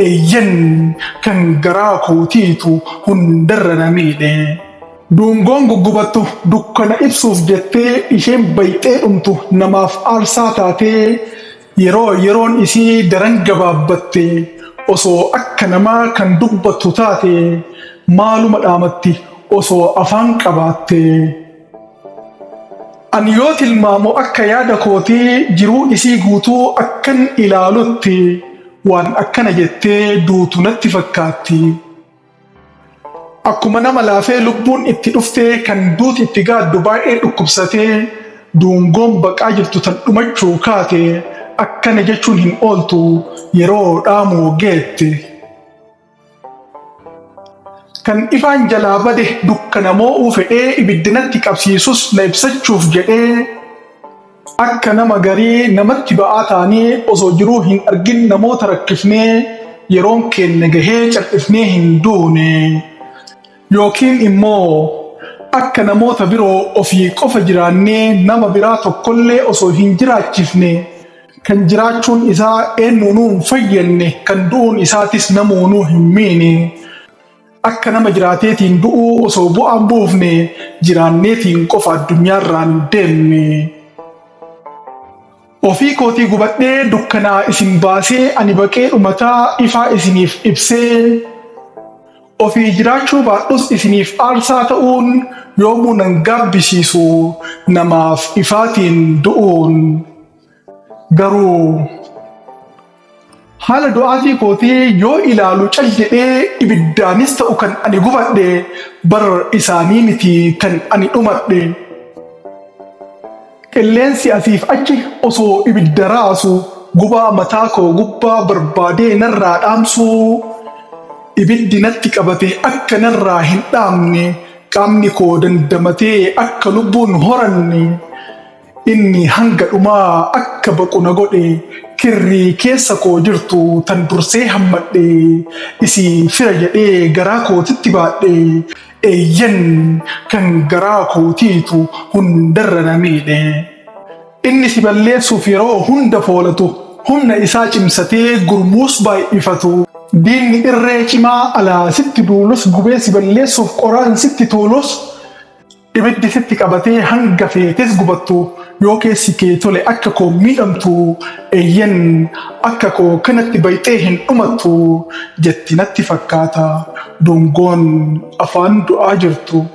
eeyyan kan garaa kootiitu hundarra na miidhe. Dungoon guggubattu dukkana ibsuuf jettee isheen bayxee dhumtu namaaf aarsaa taatee yeroon isii daran gabaabbatte osoo akka namaa kan dubbattu taate maaluma dhaamatti osoo afaan qabaatte. Ani yoo tilmaamu akka yaada kootii jiruu isii guutuu akkan ilaalutti waan akkana jettee duutu natti fakkaatti. Akkuma nama laafee lubbuun itti dhuftee kan duuti itti gaaddu baay'ee dhukkubsatee dungoon baqaa jirtu tan dhumachuu kaate akkana jechuun hin ooltu yeroo dhaamu geette. Kan ifaan jalaa bade dukkana moo'uu fedhee ibiddinatti qabsiisus na ibsachuuf jedhee akka nama garii namatti ba'aa taanee osoo jiruu hin argin namoota rakkifnee yeroon keenya gahee cal'ifnee hin duune. Yookiin immoo akka namoota biroo ofii qofa jiraannee nama biraa tokkollee osoo hin jiraachifne kan jiraachuun isaa eenyuunuu hin fayyadne kan du'uun isaatis namoonuu hin miine. Akka nama jiraateetiin du'uu osoo bu'aan buufne jiraanneetiin qofa addunyaarraan deemne. Ofii kootii gubadhee dukkanaa isin baasee ani baqee dhumataa ifaa isiniif ibsee ofii jiraachuu baadhus isiniif aarsaa ta'uun yoomuu nan gaabbisiisu namaaf ifaatiin du'uun. Garuu haala du'aatii kootii yoo ilaalu cal jedhee ibiddaanis ta'u kan ani gubadhe bar isaanii miti kan ani dhumadhe. Qilleensi asiif achi osoo ibidda raasu gubaa mataa koo gubbaa barbaadee narraa dhaamsuu. Ibiddi natti qabate akka narraa hin dhaamne qaamni koo dandamatee akka lubbuun horanne inni hanga dhumaa akka baqu na godhe kirrii keessa koo jirtu tan dursee hammadhe isii fira jedhee garaa kootitti baadhe eeyyan kan garaa kootiitu hundarra na miidhe. Inni si balleessuuf yeroo hunda foolatu humna isaa cimsatee gurmuus baay'ifatu. Diinni irree cimaa alaa sitti duulus gubee si balleessuuf qoraan sitti tuulus ibiddi sitti qabatee hanga feetes gubattu yoo keessi kee tole akka koo miidhamtu eeyyan akka koo kanatti bayxee hin dhumattu jetti natti fakkaata dungoon afaan du'aa jirtu.